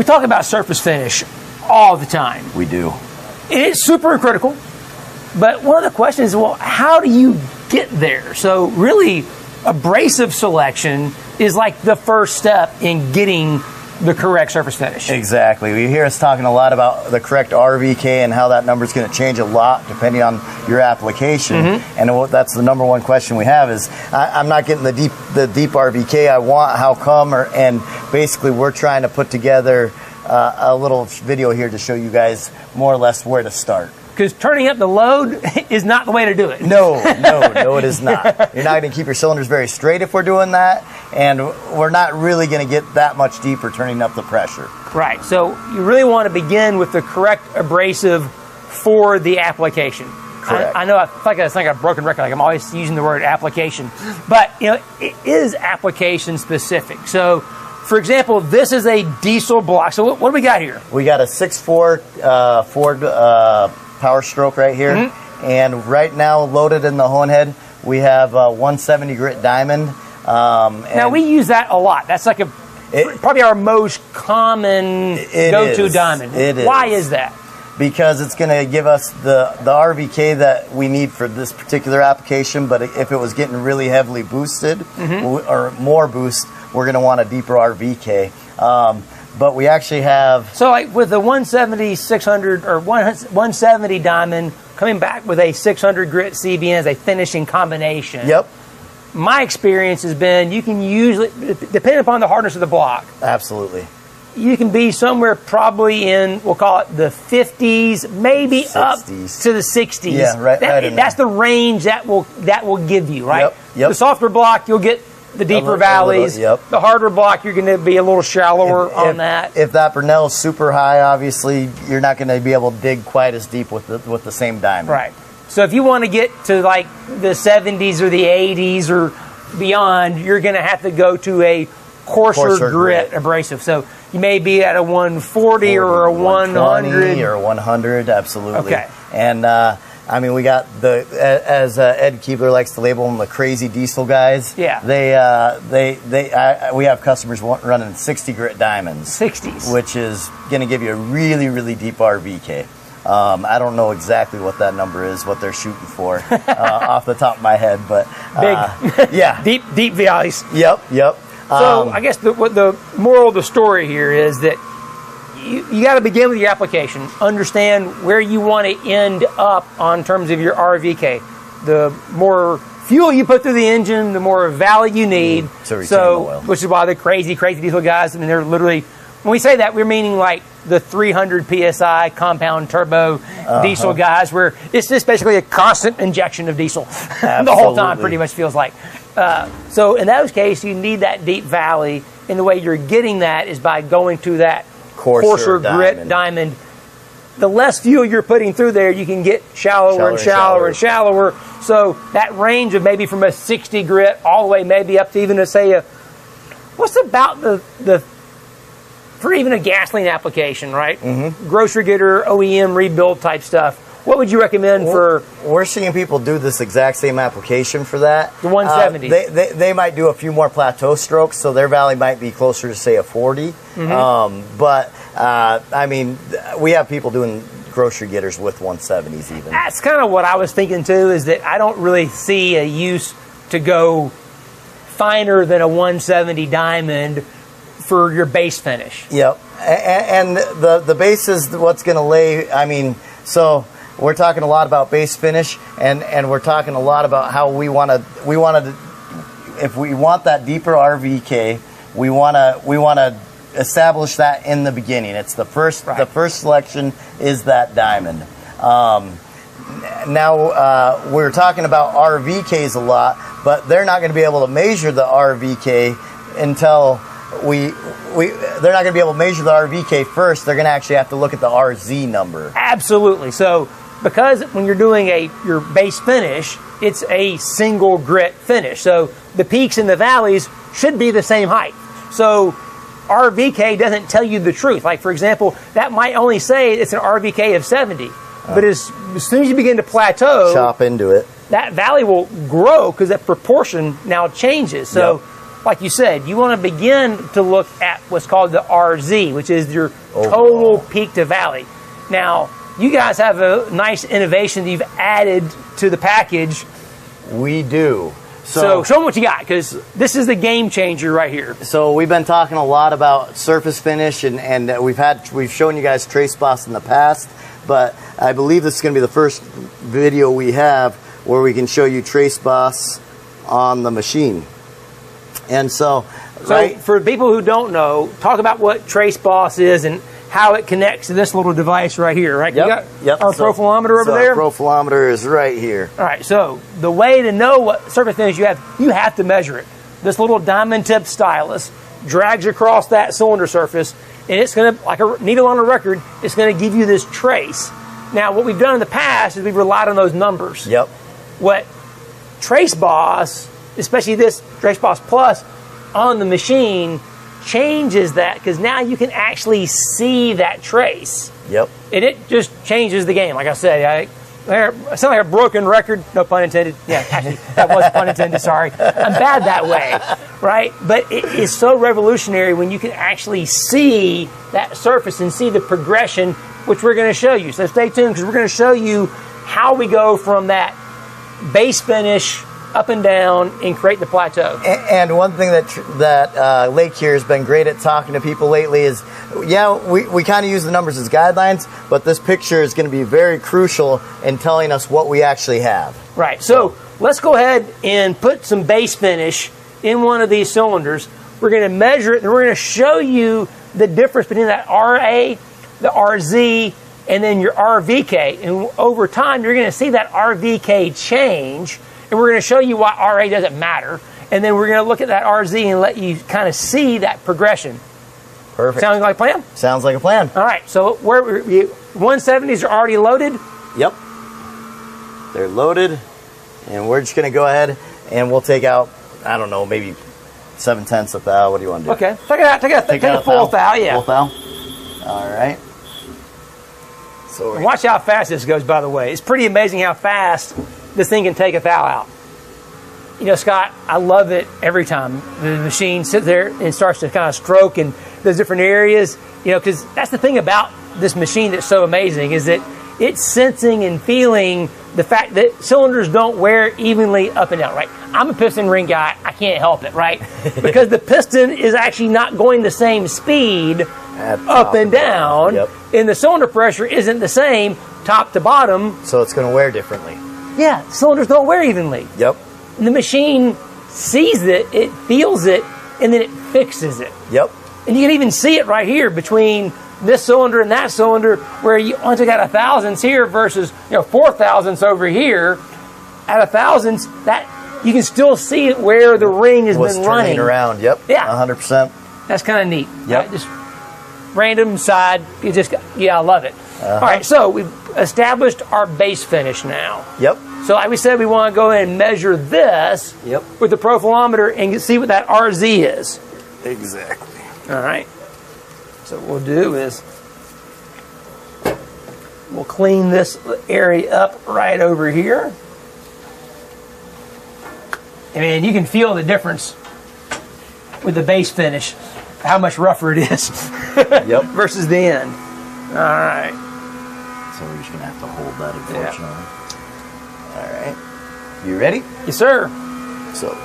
talk about surface finish all the time. We do. It's super critical, but one of the questions is, well, how do you get there? So really, abrasive selection is like the first step in getting the correct surface finish. Exactly. You hear us talking a lot about the correct RVK and how that number is going to change a lot depending on your application. And that's the number one question we have is, I'm not getting the deep RVK I want. How come? And basically, we're trying to put together a little video here to show you guys more or less where to start. Because turning up the load is not the way to do it. No, it is not. You're not going to keep your cylinders very straight if we're doing that, and we're not really going to get that much deeper turning up the pressure. Right. So you really want to begin with the correct abrasive for the application. Correct. I know I feel like it's like a broken record. Like I'm always using the word application, but it is application specific. So, for example, this is a diesel block. So what do we got here? We got a 6.4 Ford Power Stroke right here, and right now loaded in the hone head we have a 170 grit diamond. Now we use that a lot. That's like probably our most common go-to diamond. Why is that? Because it's going to give us the RVK that we need for this particular application, but if it was getting really heavily boosted or more boost, we're going to want a deeper RVK. But we actually have... So like with the 170, 600, or 170 diamond, coming back with a 600 grit CBN as a finishing combination. Yep. My experience has been you can usually, depending upon the hardness of the block. Absolutely. You can be somewhere probably in, we'll call it the 50s, maybe 60s. Up to the 60s. Yeah, right in that's the range that will give you, right? Yep. The softer block, you'll get the deeper valleys. Yep. The harder block, you're going to be a little shallower on that. If that Burnell is super high, obviously, you're not going to be able to dig quite as deep with the same diamond. Right. So if you want to get to like the 70s or the 80s or beyond, you're going to have to go to a coarser grit abrasive. So you may be at a 140 or a 100. Or 100, absolutely. Okay. And I mean, we got as Ed Keebler likes to label them, the crazy diesel guys. Yeah. We have customers running 60 grit diamonds. 60s. Which is going to give you a really, really deep RVK. I don't know exactly what that number is, what they're shooting for off the top of my head, but big, yeah, deep valleys. Yep. So I guess what the moral of the story here is that you got to begin with your application. Understand where you want to end up on terms of your RVK. The more fuel you put through the engine, the more value you need. So, which is why the crazy diesel guys, I mean, they're literally, when we say that, we're meaning like the 300 PSI compound turbo diesel guys, where it's just basically a constant injection of diesel the whole time, pretty much feels like. So in those cases, you need that deep valley, and the way you're getting that is by going to that coarser grit diamond. The less fuel you're putting through there, you can get shallower and shallower. So that range of maybe from a 60 grit all the way maybe up to even to say what's about the for even a gasoline application, right? Grocery getter, OEM rebuild type stuff. What would you recommend for? We're seeing people do this exact same application for that. The 170. They might do a few more plateau strokes, so their valley might be closer to say a 40. I mean, we have people doing grocery getters with 170s even. That's kind of what I was thinking too. Is that I don't really see a use to go finer than a 170 diamond for your base finish. Yep, and the base is what's going to lay. I mean, so. We're talking a lot about base finish, and we're talking a lot about how we want to, if we want that deeper RVK, we want to establish that in the beginning. It's the first selection is that diamond. Now we're talking about RVKs a lot, but they're not going to be able to measure the RVK until they're not going to be able to measure the RVK first. They're going to actually have to look at the RZ number. Absolutely. So because when you're doing your base finish, it's a single grit finish. So the peaks and the valleys should be the same height. So RVK doesn't tell you the truth. Like, for example, that might only say it's an RVK of 70. But as soon as you begin to plateau, chop into it, that valley will grow because that proportion now changes. So like you said, you want to begin to look at what's called the RZ, which is your total peak to valley. Now, you guys have a nice innovation that you've added to the package. We do. So show them what you got, because this is the game changer right here. So we've been talking a lot about surface finish, and we've shown you guys trace boss in the past, but I believe this is going to be the first video we have where we can show you trace boss on the machine. And so for people who don't know, talk about what trace boss is and how it connects to this little device right here, right? Yep. Our profilometer over there? Our profilometer is right here. All right, so the way to know what surface finish you have to measure it. This little diamond tip stylus drags across that cylinder surface, and it's going to, like a needle on a record, it's going to give you this trace. Now, what we've done in the past is we've relied on those numbers. Yep. What Trace Boss, especially this Trace Boss Plus on the machine, changes that, because now you can actually see that trace. Yep. And it just changes the game. Like I said, I sound like a broken record. No pun intended. Yeah, actually, that was pun intended. Sorry. I'm bad that way, right? But it is so revolutionary when you can actually see that surface and see the progression, which we're going to show you. So stay tuned, because we're going to show you how we go from that base finish up and down and create the plateau. And one thing that Lake here has been great at talking to people lately is, yeah, we kind of use the numbers as guidelines, but this picture is going to be very crucial in telling us what we actually have. Right. So let's go ahead and put some base finish in one of these cylinders. We're going to measure it, and we're going to show you the difference between that RA, the RZ, and then your RVK. And over time, you're going to see that RVK change. And we're going to show you why RA doesn't matter. And then we're going to look at that RZ and let you kind of see that progression. Perfect. Sounds like a plan? Sounds like a plan. All right. So 170s are already loaded? Yep. They're loaded. And we're just going to go ahead and we'll take out, I don't know, maybe 7/10 of thou. What do you want to do? Okay. Take it out. Take a full thou. Yeah. Full thou. All right. So and watch how fast this goes, by the way. It's pretty amazing how fast this thing can take a thou out. You know, Scott, I love it every time the machine sits there and starts to kind of stroke in those different areas. You know, because that's the thing about this machine that's so amazing, is that it's sensing and feeling the fact that cylinders don't wear evenly up and down, right? I'm a piston ring guy. I can't help it, right? Because the piston is actually not going the same speed up and down, and the cylinder pressure isn't the same top to bottom. So it's going to wear differently. Yeah, cylinders don't wear evenly. Yep. And the machine sees it feels it, and then it fixes it. Yep. And you can even see it right here between this cylinder and that cylinder, where you only got a thousandths here versus 4 thousandths over here. At a thousandths, that you can still see it where the ring has been running turning around. Yep. Yeah. 100%. That's kind of neat. Yep. Right? Just random side. I love it. All right, so we've established our base finish now. Yep. So like we said, we want to go in and measure this with the profilometer and see what that RZ is. Exactly. All right. So what we'll do is we'll clean this area up right over here. And you can feel the difference with the base finish, how much rougher it is versus the end. All right. So we're just going to have to hold that, unfortunately. All right. You ready? Yes, sir. So.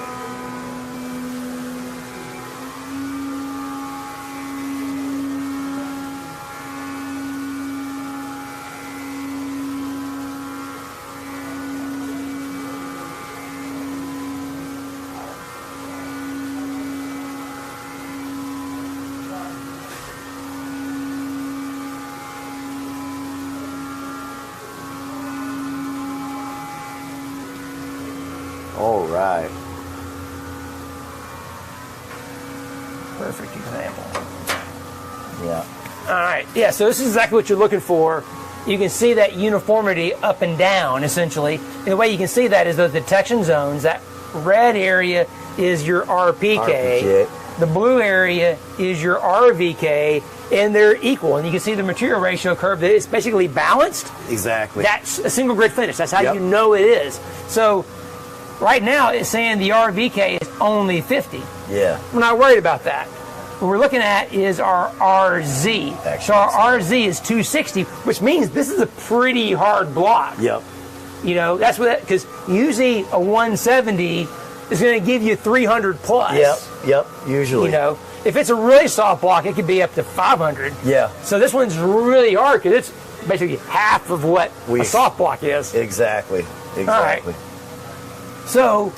All right. Perfect example. Yeah. All right. Yeah, so this is exactly what you're looking for. You can see that uniformity up and down, essentially. And the way you can see that is those detection zones. That red area is your RPK. The blue area is your RVK, and they're equal. And you can see the material ratio curve that is basically balanced. Exactly. That's a single grid finish. That's how you know it is. So right now it's saying the RVK is only 50. Yeah. We're not worried about that. What we're looking at is our RZ. Actually, so our RZ is 260, which means this is a pretty hard block. Yep. You know, that's what, because usually a 170 is going to give you 300 plus. Yep, usually. You know, if it's a really soft block, it could be up to 500. Yeah. So this one's really hard because it's basically half of what a soft block is. Exactly. All right. So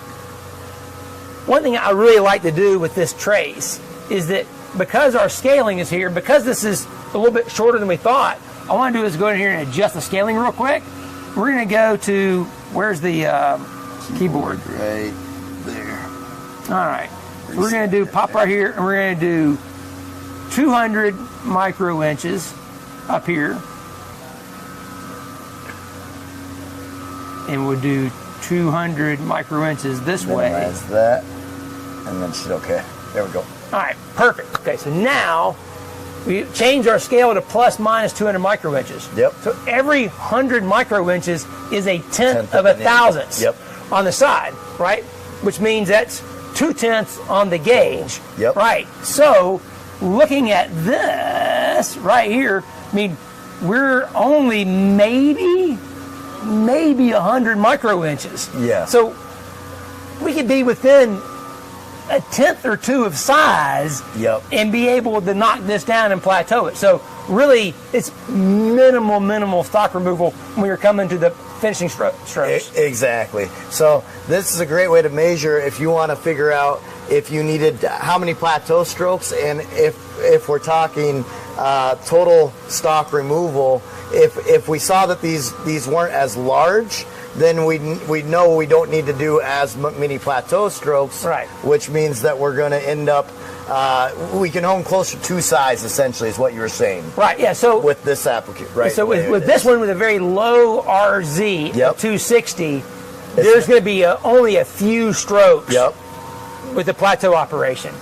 one thing I really like to do with this trace is that because our scaling is here, because this is a little bit shorter than we thought, I want to do is go in here and adjust the scaling real quick. We're going to go to, where's the keyboard? Right there. All right. So we're going to do, pop right here, and we're going to do 200 micro inches up here. And we'll do 200 micro inches this way. Minimize that. And then she's okay. There we go. All right, perfect. Okay, so now we change our scale to plus minus 200 micro inches. Yep. So every 100 micro inches is a tenth of a thousandth on the side, right? Which means that's 2/10 on the gauge. Yep. Right. So looking at this right here, I mean, we're only maybe 100 micro inches. Yeah. So we could be within a tenth or two of size and be able to knock this down and plateau it. So really, it's minimal stock removal when you're coming to the finishing strokes. Exactly. So this is a great way to measure if you want to figure out if you needed how many plateau strokes, and if we're talking total stock removal. If we saw that these weren't as large, then we know we don't need to do as many plateau strokes, right? Which means that we're going to end up we can hone closer to size, essentially, is what you were saying. Right. Yeah. So with this application, right? So with this one with a very low RZ, 260, there's going to be only a few strokes. With the plateau operation.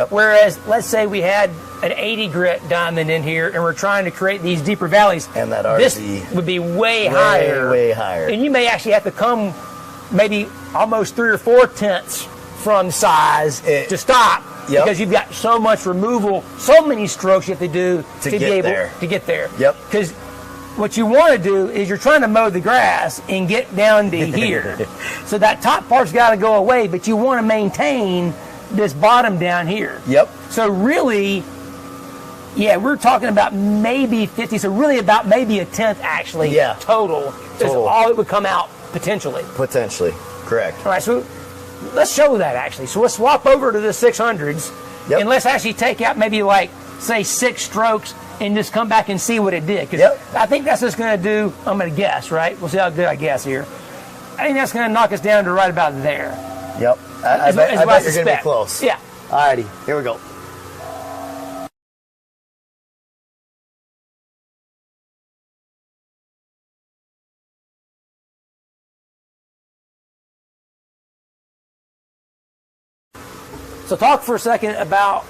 Whereas, let's say we had an 80 grit diamond in here and we're trying to create these deeper valleys, and that RZ this would be way higher. Way higher. And you may actually have to come maybe almost 3 or 4 tenths from size to stop because you've got so much removal, so many strokes you have to do to be able to get there. Because what you want to do is you're trying to mow the grass and get down to here. So that top part's got to go away, but you want to maintain this bottom down here. So really, we're talking about maybe 50, so really about maybe a tenth actually total is all it would come out potentially. Potentially, correct. All right, so let's show that actually. So let's swap over to the 600s and let's actually take out maybe like, say 6 strokes and just come back and see what it did. Because I think that's just going to do, I'm going to guess, right? We'll see how good I guess here. I think that's going to knock us down to right about there. I bet you're going to be close. Alrighty, here we go. So talk for a second about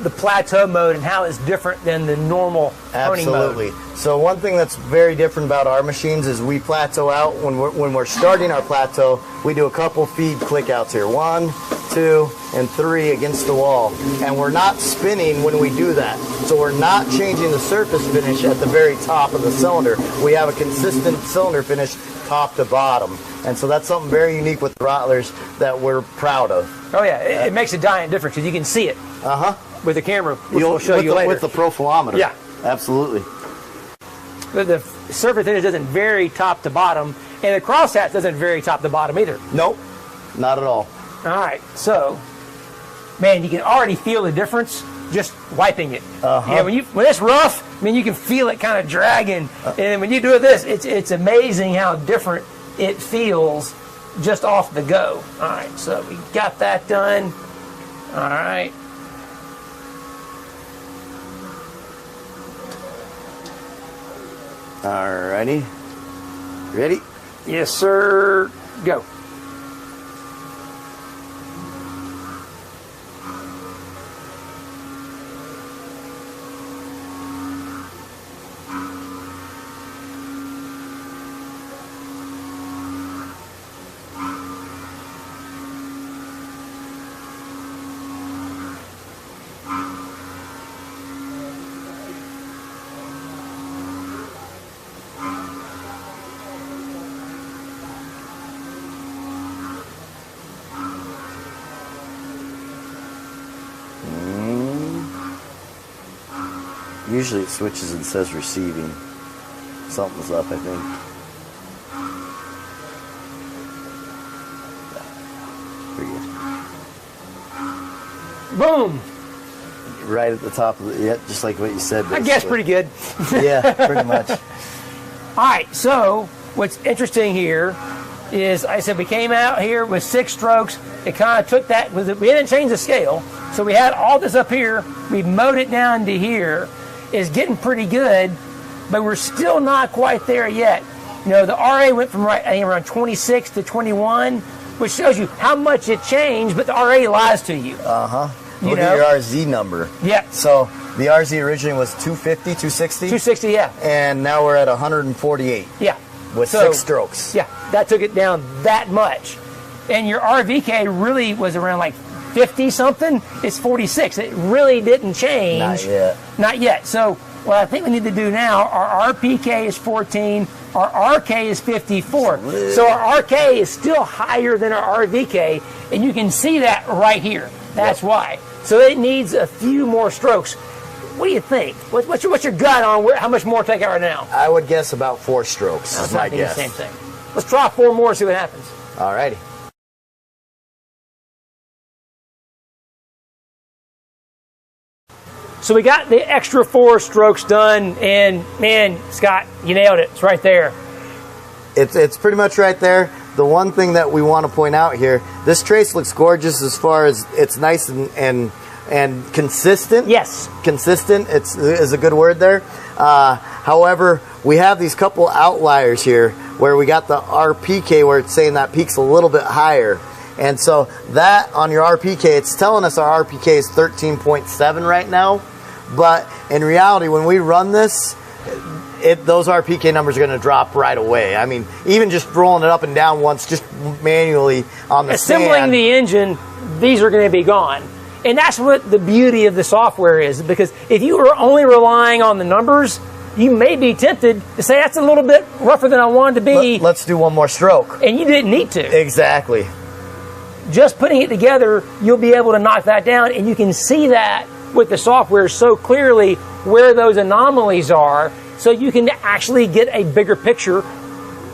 the plateau mode and how it's different than the normal honing mode. Absolutely. So one thing that's very different about our machines is we plateau out. When we're starting our plateau, we do a couple feed click outs here. 1, 2, and 3 against the wall. And we're not spinning when we do that. So we're not changing the surface finish at the very top of the cylinder. We have a consistent cylinder finish top to bottom. And so that's something very unique with Rottlers that we're proud of. Oh yeah, it makes a giant difference because you can see it. With the camera, which we'll show you later. With the profilometer. Yeah. Absolutely. The surface finish doesn't vary top to bottom, and the crosshatch doesn't vary top to bottom either. Nope, not at all. All right, so, man, you can already feel the difference just wiping it. Yeah, when it's rough, I mean, you can feel it kind of dragging, and when you do this, it's amazing how different it feels just off the go. All right, so we got that done. All right. Alrighty. Ready? Yes, sir. Go. Usually it switches and says receiving. Something's up, I think. Pretty good. Boom. Right at the top of the, yeah, just like what you said. I guess pretty good. Yeah, pretty much. All right, so what's interesting here is, I said we came out here with 6 strokes. It kind of took that, we didn't change the scale. So we had all this up here. We mowed it down to here. It's getting pretty good, but we're still not quite there yet. You know, the RA went from I think around 26 to 21, which shows you how much it changed, but the RA lies to you. Uh-huh. Look at your RZ number. Yeah. So the RZ originally was 250, 260? 260, yeah. And now we're at 148. Yeah. With 6 strokes. Yeah, that took it down that much. And your RVK really was around like 50 something. It's 46. It really didn't change. Not yet. Not yet. So what I think we need to do now, our RPK is 14, our RK is 54. So our RK is still higher than our RVK, and you can see that right here. That's why. So it needs a few more strokes. What do you think? What's your gut on how much more to take out right now? I would guess about 4 strokes. That's my guess. The same thing. Let's try 4 more and see what happens. All righty. So we got the extra 4 strokes done, and man, Scott, you nailed it. It's right there. It's pretty much right there. The one thing that we want to point out here, this trace looks gorgeous as far as it's nice and consistent. Yes. Consistent is a good word there. However, we have these couple outliers here where we got the RPK where it's saying that peak's a little bit higher. And so that on your RPK, it's telling us our RPK is 13.7 right now. But in reality, when we run this, those RPK numbers are going to drop right away. I mean, even just rolling it up and down once, just manually on the assembling the engine, these are going to be gone. And that's what the beauty of the software is, because if you were only relying on the numbers, you may be tempted to say that's a little bit rougher than I wanted to be. Let's do one more stroke. And you didn't need to. Exactly. Just putting it together, you'll be able to knock that down, and you can see that with the software so clearly where those anomalies are, so you can actually get a bigger picture,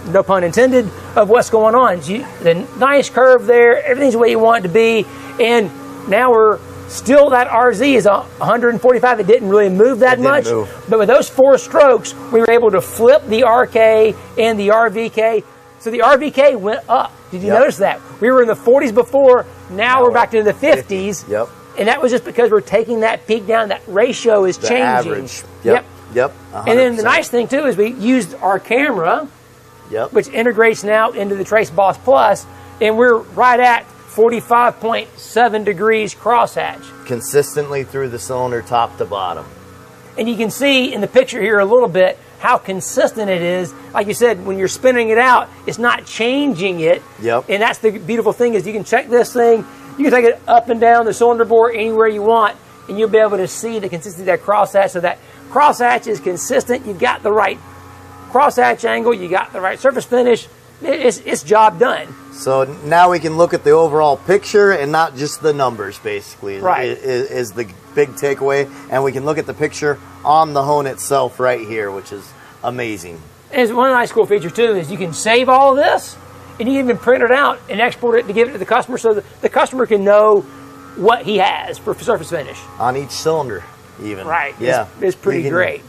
no pun intended, of what's going on. The nice curve there, everything's the way you want it to be, and now we're still, that RZ is 145. It didn't really move that much, but with those 4 strokes, we were able to flip the RK and the RVK. So the RVK went up. Did you notice that? We were in the 40s before, now we're back to the 50s. Yep. And that was just because we're taking that peak down. That ratio is changing. Average. Yep. 100%. And then the nice thing too is we used our camera, which integrates now into the Trace Boss Plus, and we're right at 45.7 degrees crosshatch. Consistently through the cylinder, top to bottom. And you can see in the picture here a little bit how consistent it is. Like you said, when you're spinning it out, it's not changing it. Yep. And that's the beautiful thing, is you can check this thing. You can take it up and down the cylinder bore anywhere you want, and you'll be able to see the consistency of that crosshatch. So that crosshatch is consistent. You've got the right crosshatch angle. You got the right surface finish. It's job done. So now we can look at the overall picture and not just the numbers, basically, is the big takeaway. And we can look at the picture on the hone itself right here, which is amazing. And one nice cool feature, too, is you can save all of this, and you can even print it out and export it to give it to the customer so that the customer can know what he has for surface finish. On each cylinder, even. Right. Yeah. It's pretty great.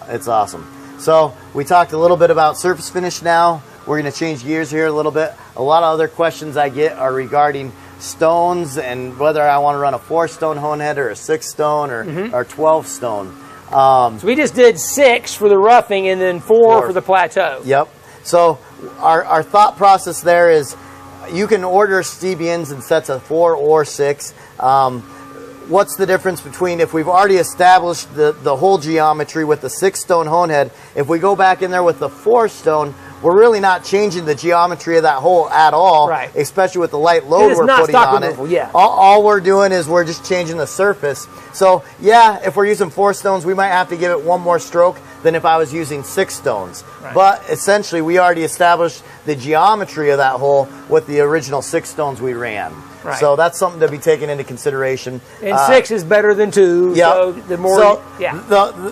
It's awesome. So we talked a little bit about surface finish now. We're going to change gears here a little bit. A lot of other questions I get are regarding stones and whether I want to run a 4-stone hone head or a 6-stone or 12-stone. So we just did 6 for the roughing and then 4 for the plateau. Yep. So our thought process there is you can order CBNs in sets of 4 or 6. What's the difference between, if we've already established the whole geometry with the 6-stone hone head, if we go back in there with the 4-stone, we're really not changing the geometry of that hole at all, especially with the light load we're putting on it. All we're doing is we're just changing the surface. So, yeah, if we're using 4 stones, we might have to give it one more stroke than if I was using 6 stones. Right. But essentially, we already established the geometry of that hole with the original 6 stones we ran. Right. So that's something to be taken into consideration. And 6 is better than 2. Yeah. So the more,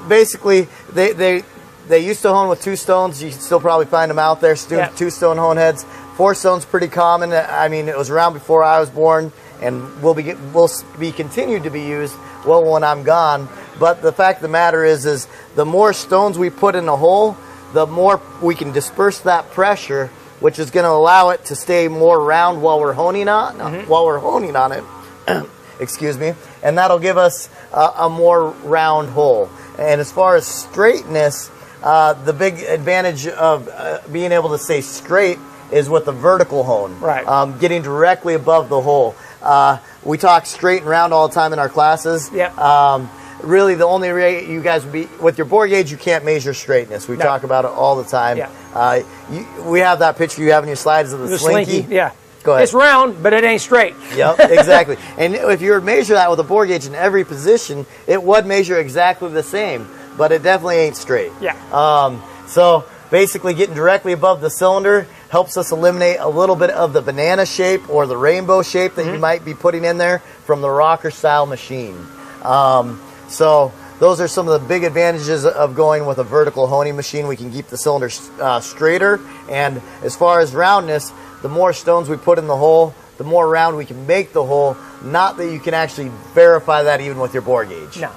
basically, they used to hone with 2 stones. You can still probably find them out there. 2 stone hone heads. 4 stones pretty common. I mean, it was around before I was born, and will be continued to be used well when I'm gone. But the fact of the matter is the more stones we put in the hole, the more we can disperse that pressure, which is going to allow it to stay more round while we're honing on it. Excuse me, and that'll give us a more round hole. And as far as straightness, the big advantage of being able to stay straight is with the vertical hone, right? Getting directly above the hole. We talk straight and round all the time in our classes. Yeah. Really, the only way you guys would be with your bore gauge, you can't measure straightness. We talk about it all the time. Yeah. We have that picture you have in your slides of the slinky. Yeah. Go ahead. It's round, but it ain't straight. Yep, exactly. And if you were to measure that with a bore gauge in every position, it would measure exactly the same, but it definitely ain't straight. Yeah. So basically, getting directly above the cylinder helps us eliminate a little bit of the banana shape or the rainbow shape that you might be putting in there from the rocker style machine. So those are some of the big advantages of going with a vertical honing machine. We can keep the cylinder straighter, and as far as roundness, the more stones we put in the hole, the more round we can make the hole. Not that you can actually verify that even with your bore gauge. No.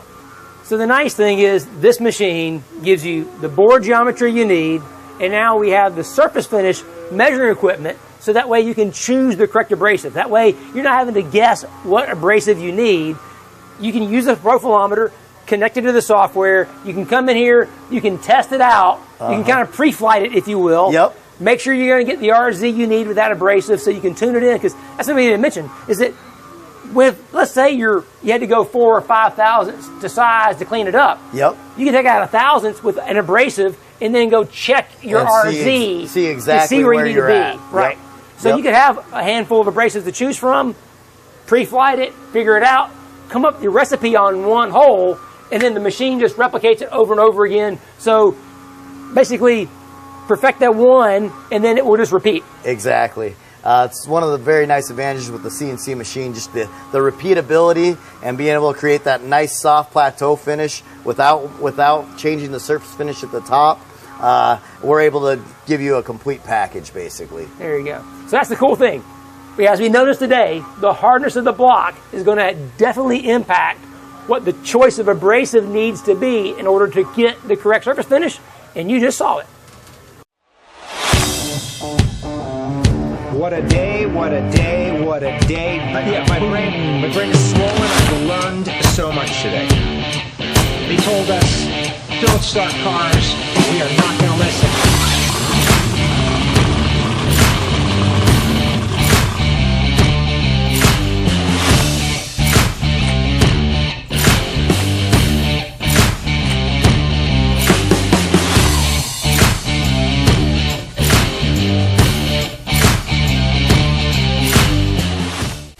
So the nice thing is this machine gives you the bore geometry you need, and now we have the surface finish measuring equipment, so that way you can choose the correct abrasive. That way you're not having to guess what abrasive you need. You can use a profilometer connected to the software. You can come in here, you can test it out. You can kind of pre-flight it, if you will. Yep. Make sure you're going to get the RZ you need with that abrasive so you can tune it in, because that's something you didn't mention, is that with, let's say you had to go 4 or 5 thousandths to size to clean it up. Yep. You can take out a thousandths with an abrasive and then go check your RZ see exactly to see where you need to be. at. Right. Yep. So you could have a handful of abrasives to choose from, pre-flight it, figure it out, come up with your recipe on one hole, and then the machine just replicates it over and over again. So basically, perfect that one, and then it will just repeat. Exactly. It's one of the very nice advantages with the CNC machine, just the repeatability and being able to create that nice soft plateau finish without changing the surface finish at the top. We're able to give you a complete package, basically. There you go. So that's the cool thing. As we noticed today, the hardness of the block is going to definitely impact what the choice of abrasive needs to be in order to get the correct surface finish, and you just saw it. What a day, what a day, what a day. Yeah, my brain is swollen. I've learned so much today. They told us, don't start cars. We are not going to listen.